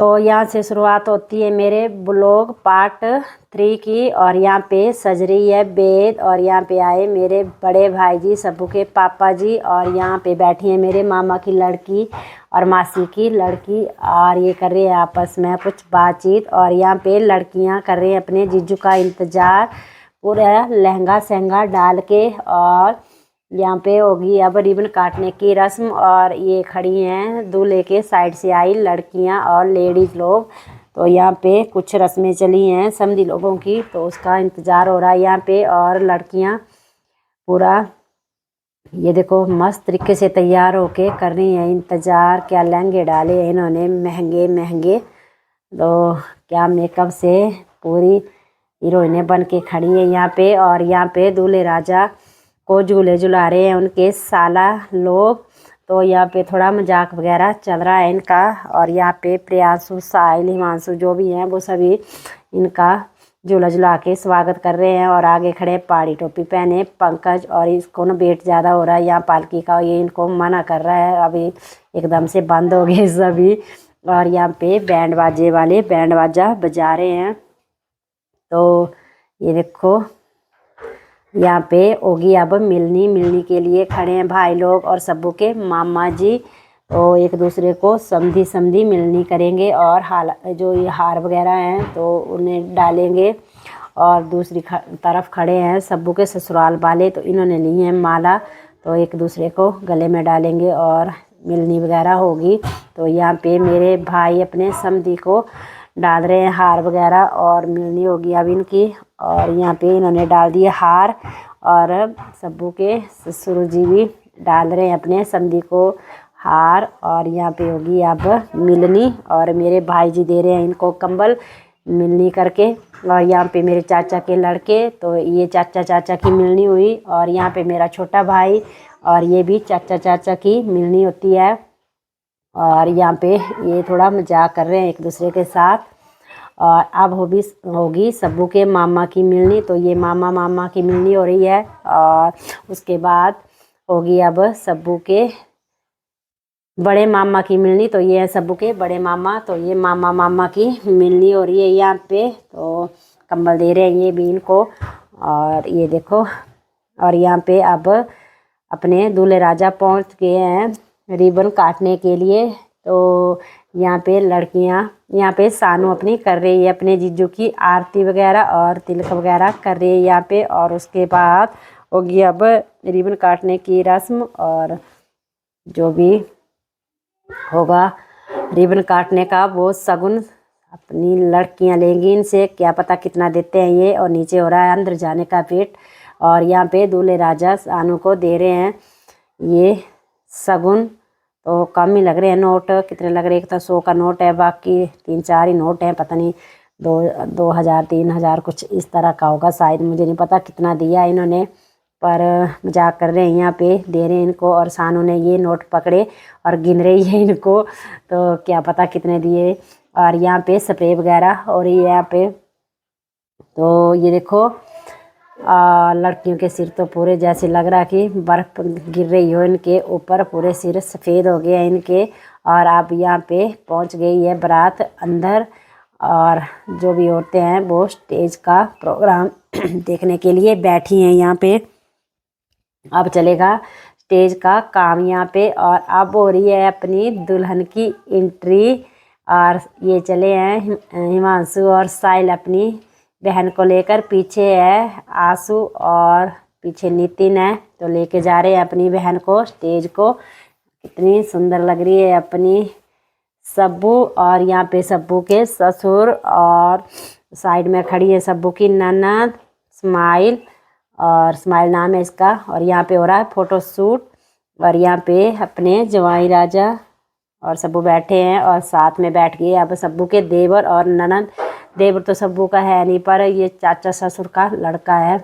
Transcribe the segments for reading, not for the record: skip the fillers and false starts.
तो यहाँ से शुरुआत होती है मेरे ब्लॉग पार्ट 3 की। और यहाँ पे सज रही है बेद, और यहाँ पे आए मेरे बड़े भाई जी, सबू के पापा जी, और यहाँ पे बैठी है मेरे मामा की लड़की और मासी की लड़की, और ये कर रही है आपस में कुछ बातचीत। और यहाँ पे लड़कियाँ कर रही हैं अपने जीजू का इंतज़ार, पूरा लहंगा सहंगा डाल के। और यहाँ पे होगी अब रिबन काटने की रस्म, और ये खड़ी हैं दूल्हे के साइड से आई लड़कियाँ और लेडीज़ लोग। तो यहाँ पे कुछ रस्में चली हैं समधी लोगों की, तो उसका इंतज़ार हो रहा है यहाँ पे। और लड़कियाँ पूरा ये देखो मस्त तरीके से तैयार होके कर रही हैं इंतज़ार। क्या लहंगे डाले हैं इन्होंने महंगे महंगे, तो क्या मेकअप से पूरी हीरोइनें बन के खड़ी है यहाँ पे। और यहाँ पे दूल्हे राजा को झूले झुला रहे हैं उनके साला लोग, तो यहाँ पे थोड़ा मजाक वगैरह चल रहा है इनका। और यहाँ पे प्रियांशु, साहिल, हिमांशु जो भी हैं वो सभी इनका झूला झुला के स्वागत कर रहे हैं। और आगे खड़े पहाड़ी टोपी पहने पंकज, और इसको ना वेट ज़्यादा हो रहा है यहाँ पालकी का, ये इनको मना कर रहा है, अभी एकदम से बंद हो गए सभी। और यहाँ पे बैंड बाजे वाले बैंड बाजा बजा रहे हैं। तो ये देखो यहाँ पे होगी अब मिलनी के लिए खड़े हैं भाई लोग और सबू के मामा जी। तो एक दूसरे को समधी मिलनी करेंगे, और जो ये हार वगैरह हैं तो उन्हें डालेंगे। और दूसरी तरफ खड़े हैं सबू के ससुराल वाले, तो इन्होंने ली है माला, तो एक दूसरे को गले में डालेंगे और मिलनी वगैरह होगी। तो यहाँ पे मेरे भाई अपने समधी को डाल रहे हैं हार वगैरह, और मिलनी होगी अब इनकी। और यहाँ पे इन्होंने डाल दिए हार, और सबू के ससुर जी भी डाल रहे हैं अपने समधी को हार। और यहाँ पे होगी अब मिलनी, और मेरे भाई जी दे रहे हैं इनको कंबल मिलनी करके। और यहाँ पे मेरे चाचा के लड़के, तो ये चाचा की मिलनी हुई। और यहाँ पे मेरा छोटा भाई, और ये भी चाचा की मिलनी होती है। और यहाँ पे ये थोड़ा मजाक कर रहे हैं एक दूसरे के साथ। और अब होगी सबू के मामा की मिलनी, तो ये मामा की मिलनी हो रही है। और उसके बाद होगी अब सबू के बड़े मामा की मिलनी, तो ये है सबू के बड़े मामा, तो ये मामा की मिलनी हो रही है यहाँ पे। तो कंबल दे रहे हैं ये भी इनको, और ये देखो। और यहाँ पे अब अपने दूल्हे राजा पहुँच गए हैं रिबन काटने के लिए। तो यहाँ पे लड़कियाँ, यहाँ पे सानू अपनी कर रही है अपने जीजू की आरती वगैरह और तिलक वगैरह कर रही है यहाँ पे। और उसके बाद होगी अब रिबन काटने की रस्म, और जो भी होगा रिबन काटने का वो शगुन अपनी लड़कियाँ लेंगी इनसे, क्या पता कितना देते हैं ये। और नीचे हो रहा है अंदर जाने का वेट। और यहाँ पे दूल्हे राजा सानू को दे रहे हैं ये शगुन, तो कम ही लग रहे हैं नोट। कितने लग रहे हैं, एक तो 100 का नोट है, बाकी 3-4 ही नोट हैं, पता नहीं 2,000 3,000 कुछ इस तरह का होगा शायद, मुझे नहीं पता कितना दिया इन्होंने, पर मजाक कर रहे हैं यहाँ पे दे रहे हैं इनको। और सानू ने ये नोट पकड़े और गिन रही है इनको, तो क्या पता कितने दिए। और यहाँ पे स्प्रे वगैरह हो रही है यहाँ पे। तो ये देखो लड़कियों के सिर तो पूरे जैसे लग रहा कि बर्फ़ गिर रही हो इनके ऊपर, पूरे सिर सफ़ेद हो गए हैं इनके। और अब यहाँ पे पहुँच गई है बारात अंदर, और जो भी औरतें हैं वो स्टेज का प्रोग्राम देखने के लिए बैठी हैं यहाँ पे। अब चलेगा स्टेज का काम यहाँ पे। और अब हो रही है अपनी दुल्हन की एंट्री, और ये चले हैं हिमांशु और साहिल अपनी बहन को लेकर, पीछे है आंसू और पीछे नितिन है, तो लेके जा रहे हैं अपनी बहन को स्टेज को। कितनी सुंदर लग रही है अपनी सबू। और यहाँ पे सबू के ससुर, और साइड में खड़ी है सबू की ननद स्माइल, और स्माइल नाम है इसका। और यहाँ पे हो रहा है फोटो शूट, और यहाँ पे अपने जवाई राजा और सबू बैठे हैं, और साथ में बैठ गए अब सबू के देवर और ननद। देवर तो सबू का है नहीं, पर ये चाचा ससुर का लड़का है।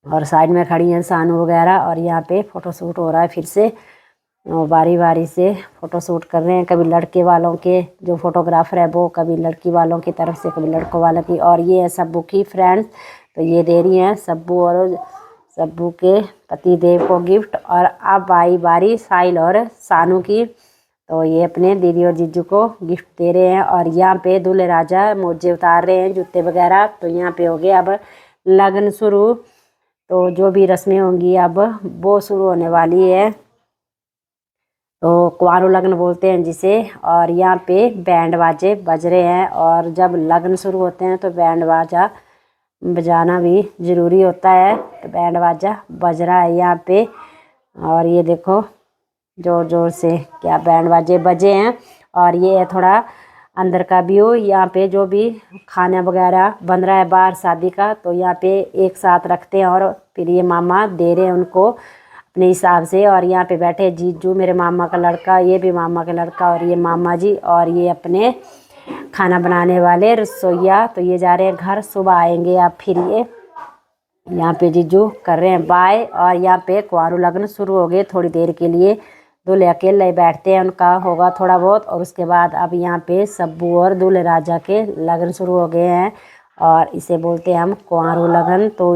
और साइड में खड़ी हैं सानू वगैरह, और यहाँ पे फ़ोटो शूट हो रहा है फिर से, बारी बारी से फ़ोटो शूट कर रहे हैं। कभी लड़के वालों के जो फोटोग्राफर है वो, कभी लड़की वालों की तरफ से, कभी लड़कों वालों की। और ये है सबू की फ्रेंड्स, तो ये दे रही हैं सबू और सबू के पति देव को गिफ्ट। और अब आई बारी साहिल और सानू की, तो ये अपने दीदी और जीजू को गिफ्ट दे रहे हैं। और यहाँ पे दूल्हे राजा मोजे उतार रहे हैं, जूते वगैरह। तो यहाँ पे हो गया अब लगन शुरू। तो जो भी रस्में होंगी अब वो शुरू होने वाली है। तो कुंवारू लगन बोलते हैं जिसे। और यहाँ पे बैंड बाजे बज रहे हैं। और जब लगन शुरू होते हैं तो बैंड बाजा बजाना भी ज़रूरी होता है। तो बैंड बाजा बज रहा है यहाँ पे। और ये देखो ज़ोर ज़ोर से क्या बैंड बाजे बजे हैं। और ये है थोड़ा अंदर का व्यू। यहाँ पे जो भी खाना वगैरह बन रहा है बाहर शादी का, तो यहाँ पे एक साथ रखते हैं। और फिर ये मामा दे रहे हैं उनको अपने हिसाब से। और यहाँ पे बैठे जीजू, मेरे मामा का लड़का, ये भी मामा का लड़का, और ये मामा जी, और ये अपने खाना बनाने वाले रसोइया। तो ये जा रहे हैं घर, सुबह आएंगे आप। फिर ये यहाँ पे जीजू कर रहे हैं बाय। और यहाँ पे कुंवारू लगन शुरू हो गए। थोड़ी देर के लिए दूल्हे अकेले बैठते हैं, उनका होगा थोड़ा बहुत। और उसके बाद अब यहाँ पे सब्बू और दूल्हे राजा के लगन शुरू हो गए हैं। और इसे बोलते हैं हम कुंवारू लगन। तो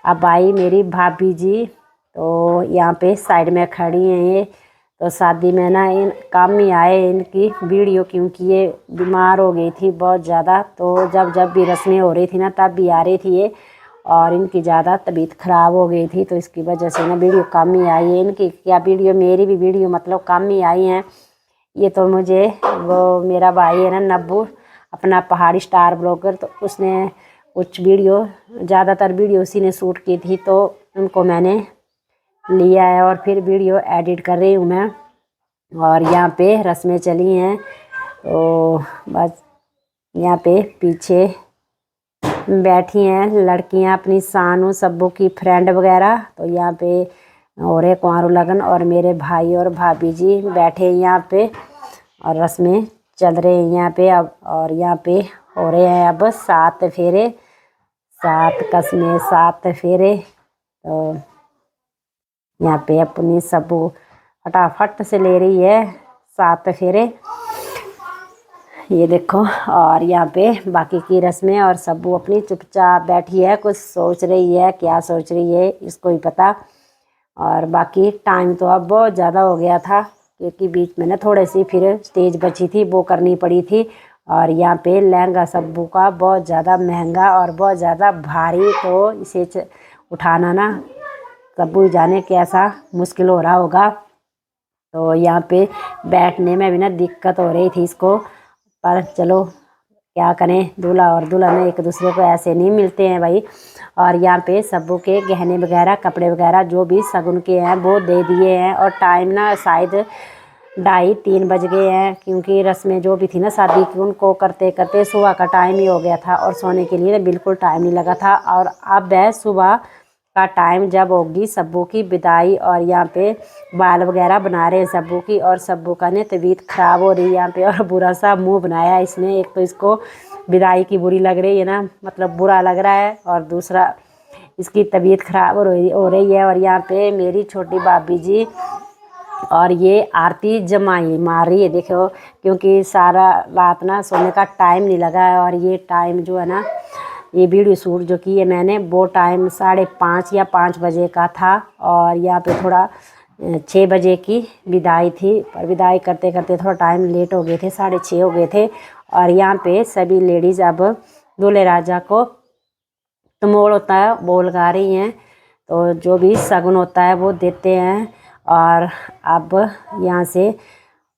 अब आई मेरी भाभी जी, तो यहाँ पे साइड में खड़ी हैं ये। तो शादी में ना इन काम में आए इनकी वीडियो, क्योंकि ये बीमार हो गई थी बहुत ज़्यादा। तो जब भी रस्में हो रही थी ना तब भी आ रही थी ये। और इनकी ज़्यादा तबीयत ख़राब हो गई थी, तो इसकी वजह से ना वीडियो कम ही आई है। इनकी क्या वीडियो, मेरी भी वीडियो मतलब कम ही आई हैं। ये तो मुझे वो मेरा भाई है ना नब्बू, अपना पहाड़ी स्टार ब्लॉगर, तो उसने कुछ वीडियो, ज़्यादातर वीडियो उसी ने शूट की थी। तो उनको मैंने लिया है और फिर वीडियो एडिट कर रही हूँ मैं। और यहाँ पे रस्में चली हैं। तो बस यहाँ पे पीछे बैठी हैं लड़कियाँ अपनी सानू सब्बू की फ्रेंड वगैरह। तो यहाँ पे हो रहे कुंवारू लगन। और मेरे भाई और भाभी जी बैठे यहाँ पे और रस्में चल रहे हैं यहाँ पे अब। और यहाँ पे हो रहे हैं अब 7 फेरे, 7 कस्में, 7 फेरे। तो यहाँ पे अपनी सब्बू फटाफट से ले रही है 7 फेरे, ये देखो। और यहाँ पे बाकी की रस्में। और सब्बू अपनी चुपचाप बैठी है, कुछ सोच रही है, क्या सोच रही है इसको ही पता। और बाकी टाइम तो अब बहुत ज़्यादा हो गया था, क्योंकि बीच में ना थोड़ी सी फिर स्टेज बची थी, वो करनी पड़ी थी। और यहाँ पे लहंगा सब्बू का बहुत ज़्यादा महंगा और बहुत ज़्यादा भारी। तो इसे उठाना ना सब्बू जाने कैसा मुश्किल हो रहा होगा। तो यहाँ पे बैठने में भी ना दिक्कत हो रही थी इसको, पर चलो क्या करें, दूल्हा और दुल्हन एक दूसरे को ऐसे नहीं मिलते हैं भाई। और यहाँ पे सब्बू के गहने वगैरह, कपड़े वगैरह जो भी शगुन के हैं वो दे दिए हैं। और टाइम ना शायद 2:30-3 बज गए हैं, क्योंकि रस्में जो भी थी ना शादी की उनको करते करते सुबह का टाइम ही हो गया था। और सोने के लिए बिल्कुल टाइम नहीं लगा था। और अब है सुबह का टाइम, जब होगी सब्बू की विदाई। और यहाँ पे बाल वगैरह बना रहे हैं सब्बू की। और सब्बू का ने तबीयत ख़राब हो रही है यहाँ पे, और बुरा सा मुंह बनाया इसने। एक तो इसको विदाई की बुरी लग रही है ना, मतलब बुरा लग रहा है, और दूसरा इसकी तबीयत ख़राब हो रही है। और यहाँ पे मेरी छोटी भाभी जी और ये आरती जमाई मार रही है, देखो, क्योंकि सारा रात ना सोने का टाइम नहीं लगा है। और ये टाइम जो है ना, ये वीडियो शूट जो की है मैंने, वो टाइम 5:30 या 5 बजे का था। और यहाँ पे थोड़ा 6 बजे की विदाई थी, पर विदाई करते करते थोड़ा टाइम लेट हो गए थे, 6:30 हो गए थे। और यहाँ पे सभी लेडीज़ अब दूल्हे राजा को तमोड़ होता है वो लगा रही हैं। तो जो भी शगुन होता है वो देते हैं। और अब यहाँ से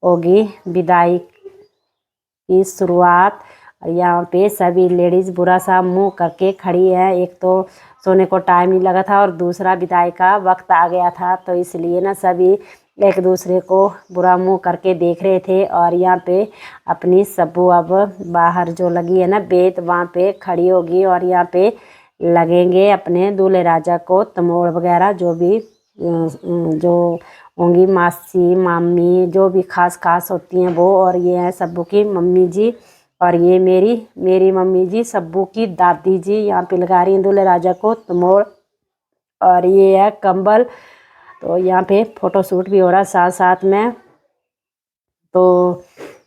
होगी विदाई की शुरुआत। यहाँ पे सभी लेडीज़ बुरा सा मुंह करके खड़ी है। एक तो सोने को टाइम नहीं लगा था, और दूसरा विदाई का वक्त आ गया था, तो इसलिए ना सभी एक दूसरे को बुरा मुंह करके देख रहे थे। और यहाँ पे अपनी सब्बू अब बाहर जो लगी है ना बेत, वहाँ पे खड़ी होगी। और यहाँ पे लगेंगे अपने दूल्हे राजा को तमोड़ वगैरह, जो भी जो होंगी मासी मामी, जो भी खास खास होती हैं वो। और ये है सब्बू की मम्मी जी, और ये मेरी मम्मी जी, सब्बू की दादी जी, यहाँ पे लगा रही हैं दूल्हे राजा को तमोड़। और ये है कंबल। तो यहाँ पे फ़ोटो शूट भी हो रहा है साथ साथ में। तो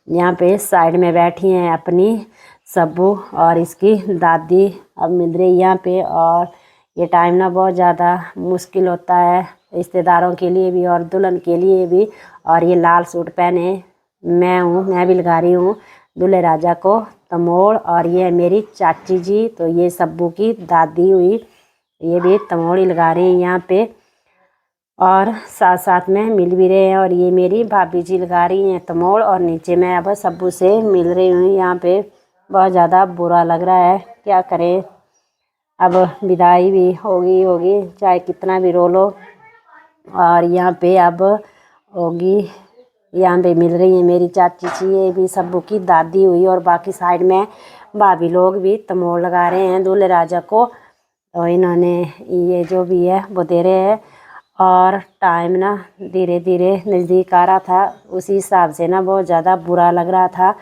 यहाँ पे साइड में बैठी हैं अपनी सब्बू और इसकी दादी अब मिल रही यहाँ पे। और ये टाइम ना बहुत ज़्यादा मुश्किल होता है रिश्तेदारों के लिए भी और दुल्हन के लिए भी। और ये लाल सूट पहने मैं भी लगा रही हूँ दूल्हे राजा को तमोड़। और ये है मेरी चाची जी, तो ये सब्बू की दादी हुई, ये भी तमोड़ ही लगा रही है यहाँ पे और साथ साथ में मिल भी रहे हैं। और ये मेरी भाभी जी लगा रही हैं तमोड़ और नीचे मैं अब सब्बू से मिल रही हूँ। यहाँ पे बहुत ज़्यादा बुरा लग रहा है, क्या करें, अब विदाई भी होगी चाहे कितना भी रो लो। और यहाँ पे अब होगी, यहाँ पे मिल रही है मेरी चाची जी, ये भी सब्बू की दादी हुई। और बाकी साइड में भाभी लोग भी तमोड़ लगा रहे हैं दूल्हे राजा को, तो इन्होंने ये जो भी है वो दे रहे हैं। और टाइम ना धीरे धीरे नज़दीक आ रहा था, उसी हिसाब से ना बहुत ज़्यादा बुरा लग रहा था।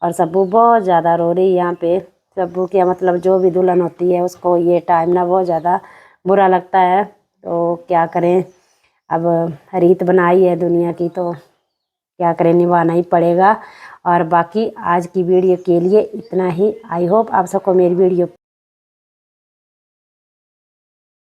और सब्बू बहुत ज़्यादा रो रही है यहाँ पे। सब्बू क्या मतलब जो भी दुल्हन होती है उसको ये टाइम ना बहुत ज़्यादा बुरा लगता है, तो क्या करें, अब रीत बनाई है दुनिया की तो क्या करें, निभाना ही पड़ेगा। और बाकी आज की वीडियो के लिए इतना ही। आई होप आप सबको मेरी वीडियो